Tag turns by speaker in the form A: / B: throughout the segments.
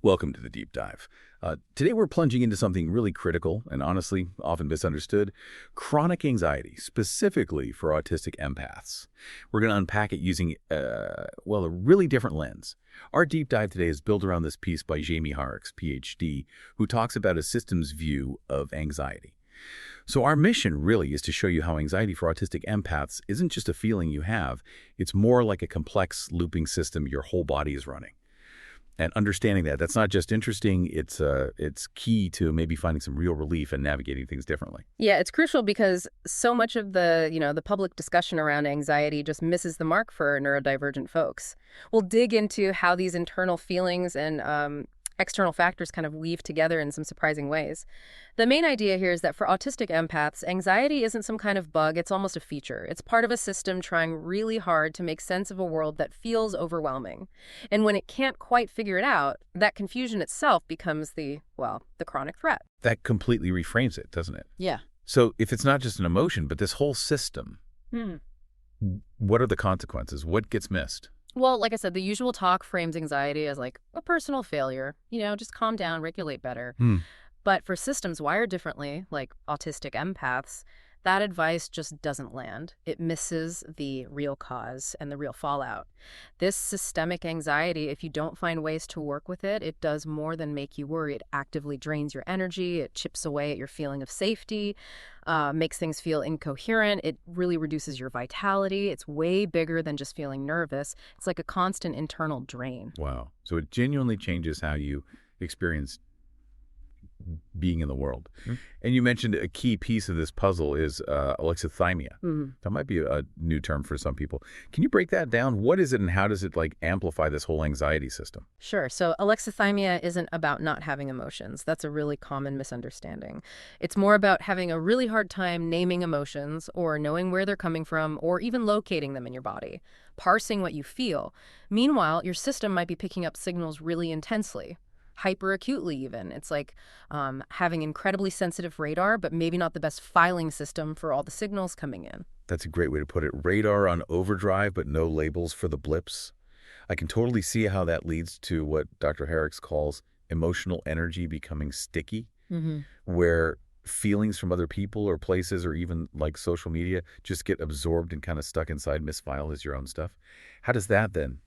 A: Welcome to the deep dive. Today we're plunging into something really critical and honestly often misunderstood, chronic anxiety, specifically for autistic empaths. We're going to unpack it using, well, a really different lens. Our deep dive today is built around this piece by Jaime Hoerricks, PhD, who talks about a systems view of anxiety. So our mission really is to show you how anxiety for autistic empaths isn't just a feeling you have, it's more like a complex looping system your whole body is running. And understanding that's not just interesting, it's key to maybe finding some real relief and navigating things differently.
B: Yeah, it's crucial because so much of the public discussion around anxiety just misses the mark for neurodivergent folks. We'll dig into how these internal feelings and external factors kind of weave together in some surprising ways. The main idea here is that for autistic empaths, anxiety isn't some kind of bug, it's almost a feature. It's part of a system trying really hard to make sense of a world that feels overwhelming. And when it can't quite figure it out, that confusion itself becomes the chronic threat.
A: That completely reframes it, doesn't it?
B: Yeah.
A: So if it's not just an emotion, but this whole system, what are the consequences? What gets missed?
B: Well, like I said, the usual talk frames anxiety as like a personal failure. Just calm down, regulate better. But for systems wired differently, like autistic empaths, that advice just doesn't land. It misses the real cause and the real fallout. This systemic anxiety, if you don't find ways to work with it, it does more than make you worry. It actively drains your energy. It chips away at your feeling of safety, makes things feel incoherent. It really reduces your vitality. It's way bigger than just feeling nervous. It's like a constant internal drain.
A: Wow. So it genuinely changes how you experience being in the world. And you mentioned a key piece of this puzzle is alexithymia. That might be a new term for some people. Can you break that down? What is it and how does it amplify this whole anxiety system?
B: Sure. So alexithymia isn't about not having emotions. That's a really common misunderstanding. It's more about having a really hard time naming emotions or knowing where they're coming from or even locating them in your body, parsing what you feel. Meanwhile, your system might be picking up signals really intensely, hyperacutely even. It's like having incredibly sensitive radar, but maybe not the best filing system for all the signals coming in.
A: That's a great way to put it. Radar on overdrive, but no labels for the blips. I can totally see how that leads to what Dr. Hoerricks calls emotional energy becoming sticky, where feelings from other people or places or even like social media just get absorbed and kind of stuck inside, misfiled as your own stuff. How does that then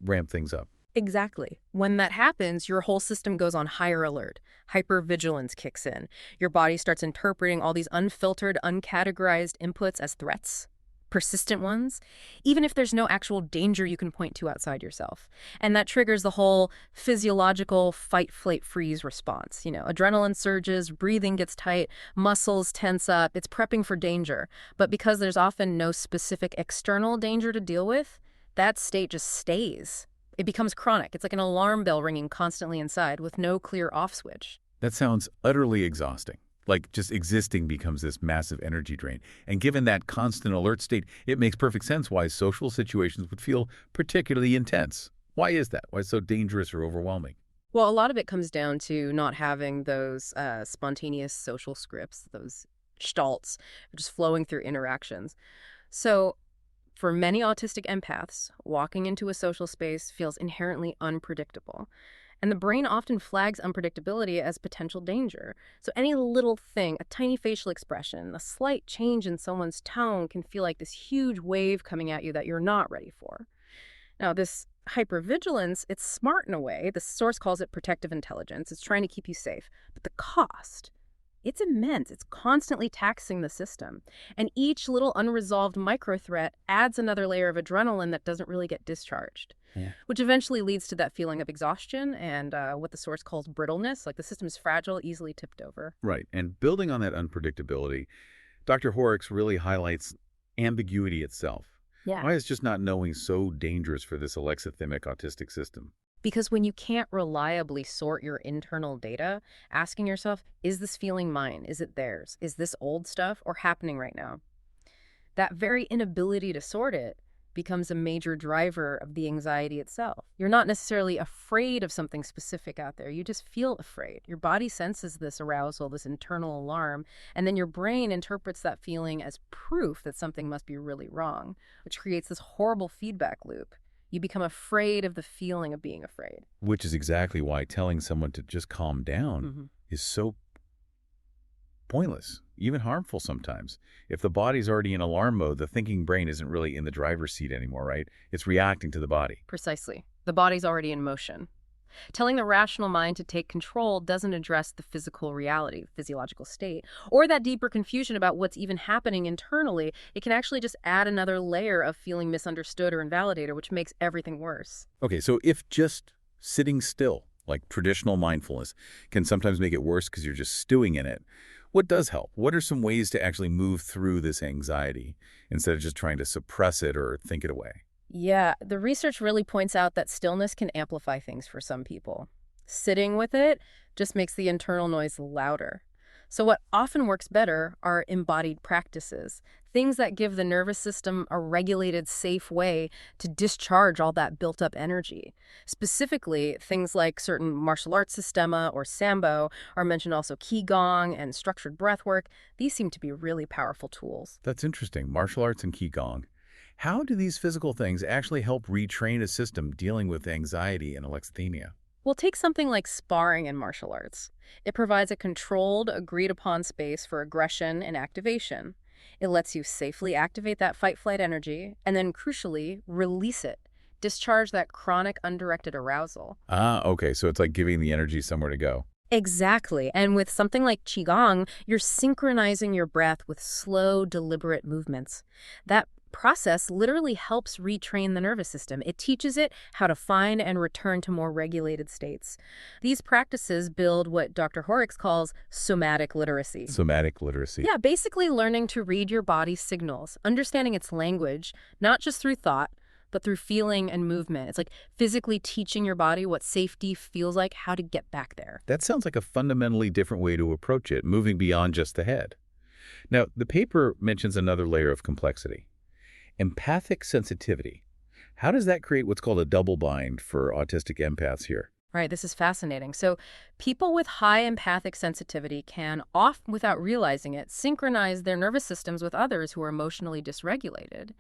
A: ramp things up?
B: Exactly. When that happens, your whole system goes on higher alert. Hypervigilance kicks in. Your body starts interpreting all these unfiltered, uncategorized inputs as threats, persistent ones, even if there's no actual danger you can point to outside yourself. And that triggers the whole physiological fight, flight, freeze response. Adrenaline surges, breathing gets tight, muscles tense up. It's prepping for danger. But because there's often no specific external danger to deal with, that state just stays. It becomes chronic. It's like an alarm bell ringing constantly inside with no clear off switch.
A: That sounds utterly exhausting. Like just existing becomes this massive energy drain. And given that constant alert state, it makes perfect sense why social situations would feel particularly intense. Why is that? Why is it so dangerous or overwhelming?
B: Well, a lot of it comes down to not having those spontaneous social scripts, those gestalts, just flowing through interactions. So for many autistic empaths, walking into a social space feels inherently unpredictable. And the brain often flags unpredictability as potential danger. So any little thing, a tiny facial expression, a slight change in someone's tone can feel like this huge wave coming at you that you're not ready for. Now, this hypervigilance, it's smart in a way. The source calls it protective intelligence. It's trying to keep you safe. But the cost, it's immense. It's constantly taxing the system. And each little unresolved micro threat adds another layer of adrenaline that doesn't really get discharged, which eventually leads to that feeling of exhaustion and what the source calls brittleness, like the system is fragile, easily tipped over.
A: Right. And building on that unpredictability, Dr. Hoerricks really highlights ambiguity itself.
B: Yeah.
A: Why is just not knowing so dangerous for this alexithymic autistic system?
B: Because when you can't reliably sort your internal data, asking yourself, is this feeling mine? Is it theirs? Is this old stuff or happening right now? That very inability to sort it becomes a major driver of the anxiety itself. You're not necessarily afraid of something specific out there. You just feel afraid. Your body senses this arousal, this internal alarm, and then your brain interprets that feeling as proof that something must be really wrong, which creates this horrible feedback loop. You become afraid of the feeling of being afraid.
A: Which is exactly why telling someone to just calm down is so pointless, even harmful sometimes. If the body's already in alarm mode, the thinking brain isn't really in the driver's seat anymore, right? It's reacting to the body.
B: Precisely. The body's already in motion. Telling the rational mind to take control doesn't address the physical reality, physiological state, or that deeper confusion about what's even happening internally. It can actually just add another layer of feeling misunderstood or invalidated, which makes everything worse.
A: Okay, so if just sitting still, like traditional mindfulness, can sometimes make it worse because you're just stewing in it, what does help? What are some ways to actually move through this anxiety instead of just trying to suppress it or think it away?
B: Yeah, the research really points out that stillness can amplify things for some people. Sitting with it just makes the internal noise louder. So what often works better are embodied practices, things that give the nervous system a regulated, safe way to discharge all that built-up energy. Specifically, things like certain martial arts systema or Sambo are mentioned, also Qi Gong and structured breath work. These seem to be really powerful tools.
A: That's interesting. Martial arts and Qi Gong. How do these physical things actually help retrain a system dealing with anxiety and alexithymia?
B: Well, take something like sparring in martial arts. It provides a controlled, agreed-upon space for aggression and activation. It lets you safely activate that fight-flight energy and then, crucially, release it. Discharge that chronic, undirected arousal.
A: Ah, okay, so it's like giving the energy somewhere to go.
B: Exactly. And with something like Qi Gong, you're synchronizing your breath with slow, deliberate movements. That process literally helps retrain the nervous system. It teaches it how to find and return to more regulated states. These practices build what Dr. Hoerricks calls somatic literacy.
A: Somatic literacy.
B: Yeah, basically learning to read your body's signals, understanding its language, not just through thought, but through feeling and movement. It's like physically teaching your body what safety feels like, how to get back there.
A: That sounds like a fundamentally different way to approach it, moving beyond just the head. Now, the paper mentions another layer of complexity. Empathic sensitivity. How does that create what's called a double bind for autistic empaths here?
B: Right, this is fascinating. So people with high empathic sensitivity can, often without realizing it, synchronize their nervous systems with others who are emotionally dysregulated.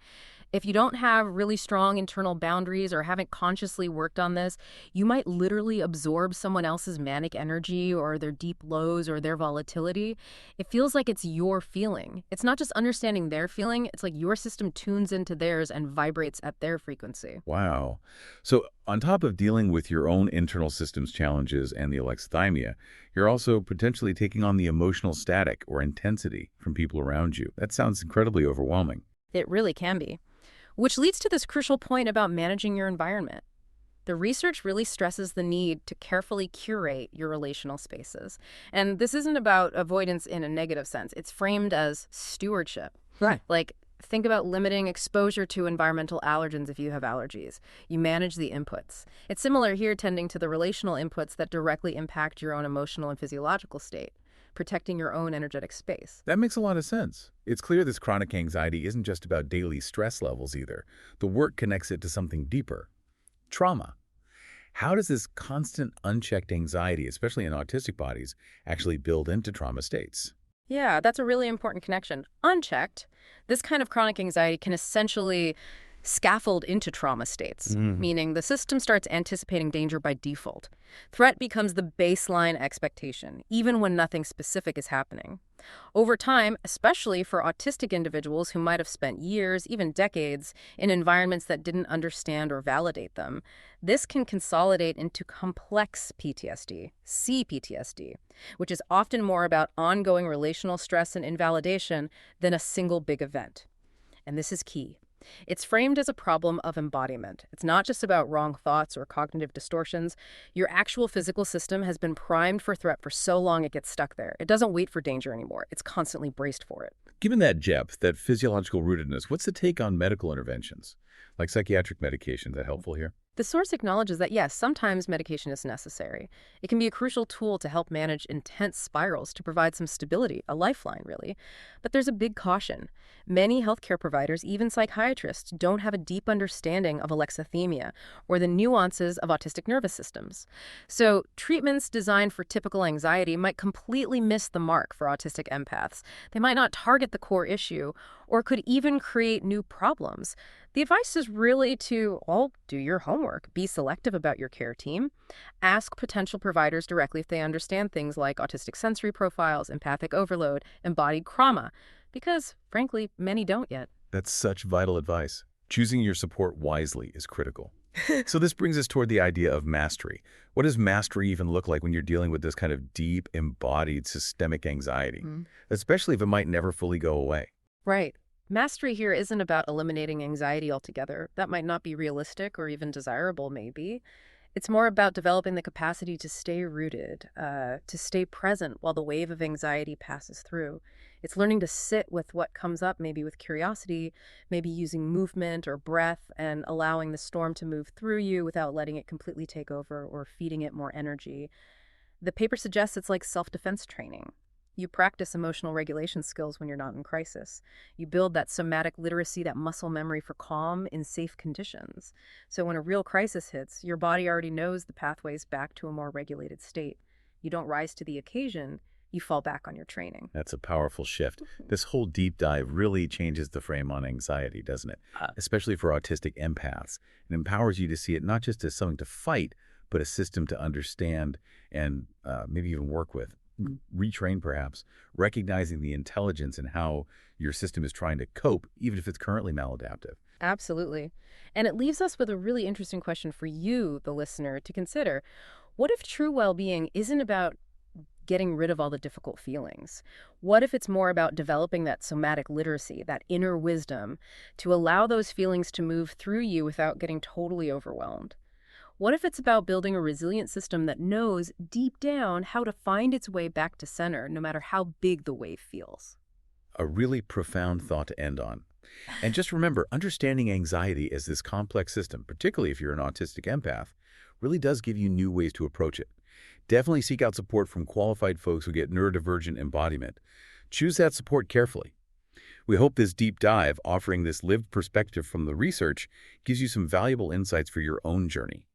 B: If you don't have really strong internal boundaries or haven't consciously worked on this, you might literally absorb someone else's manic energy or their deep lows or their volatility. It feels like it's your feeling. It's not just understanding their feeling, it's like your system tunes into theirs and vibrates at their frequency.
A: Wow. So on top of dealing with your own internal systems challenges and the alexithymia, you're also potentially taking on the emotional static or intensity from people around you. That sounds incredibly overwhelming.
B: It really can be. Which leads to this crucial point about managing your environment. The research really stresses the need to carefully curate your relational spaces. And this isn't about avoidance in a negative sense. It's framed as stewardship.
A: Right.
B: Like, think about limiting exposure to environmental allergens if you have allergies. You manage the inputs. It's similar here, tending to the relational inputs that directly impact your own emotional and physiological state, protecting your own energetic space.
A: That makes a lot of sense. It's clear this chronic anxiety isn't just about daily stress levels either. The work connects it to something deeper. Trauma. How does this constant unchecked anxiety, especially in autistic bodies, actually build into trauma states?
B: Yeah, that's a really important connection. Unchecked, this kind of chronic anxiety can essentially scaffold into trauma states, meaning the system starts anticipating danger by default. Threat becomes the baseline expectation, even when nothing specific is happening. Over time, especially for autistic individuals who might have spent years, even decades, in environments that didn't understand or validate them, this can consolidate into complex PTSD, CPTSD, which is often more about ongoing relational stress and invalidation than a single big event. And this is key. It's framed as a problem of embodiment. It's not just about wrong thoughts or cognitive distortions. Your actual physical system has been primed for threat for so long it gets stuck there. It doesn't wait for danger anymore. It's constantly braced for it.
A: Given that depth, that physiological rootedness, what's the take on medical interventions? Like psychiatric medication, is that helpful here?
B: The source acknowledges that, yes, sometimes medication is necessary. It can be a crucial tool to help manage intense spirals, to provide some stability, a lifeline, really. But there's a big caution. Many healthcare providers, even psychiatrists, don't have a deep understanding of alexithymia or the nuances of autistic nervous systems. So treatments designed for typical anxiety might completely miss the mark for autistic empaths. They might not target the core issue, or could even create new problems. The advice is really to, well, do your homework, be selective about your care team, ask potential providers directly if they understand things like autistic sensory profiles, empathic overload, embodied trauma, because, frankly, many don't yet.
A: That's such vital advice. Choosing your support wisely is critical. So this brings us toward the idea of mastery. What does mastery even look like when you're dealing with this kind of deep, embodied, systemic anxiety, especially if it might never fully go away?
B: Right. Mastery here isn't about eliminating anxiety altogether. That might not be realistic or even desirable, maybe. It's more about developing the capacity to stay rooted, to stay present while the wave of anxiety passes through. It's learning to sit with what comes up, maybe with curiosity, maybe using movement or breath, and allowing the storm to move through you without letting it completely take over or feeding it more energy. The paper suggests it's like self-defense training. You practice emotional regulation skills when you're not in crisis. You build that somatic literacy, that muscle memory for calm in safe conditions. So when a real crisis hits, your body already knows the pathways back to a more regulated state. You don't rise to the occasion, you fall back on your training.
A: That's a powerful shift. This whole deep dive really changes the frame on anxiety, doesn't it? Especially for autistic empaths. It empowers you to see it not just as something to fight, but a system to understand and maybe even work with. Retrain, perhaps, recognizing the intelligence and how your system is trying to cope, even if it's currently maladaptive.
B: Absolutely. And it leaves us with a really interesting question for you, the listener, to consider. What if true well-being isn't about getting rid of all the difficult feelings? What if it's more about developing that somatic literacy, that inner wisdom, to allow those feelings to move through you without getting totally overwhelmed? What if it's about building a resilient system that knows deep down how to find its way back to center, no matter how big the wave feels?
A: A really profound thought to end on. And just remember, understanding anxiety as this complex system, particularly if you're an autistic empath, really does give you new ways to approach it. Definitely seek out support from qualified folks who get neurodivergent embodiment. Choose that support carefully. We hope this deep dive, offering this lived perspective from the research, gives you some valuable insights for your own journey.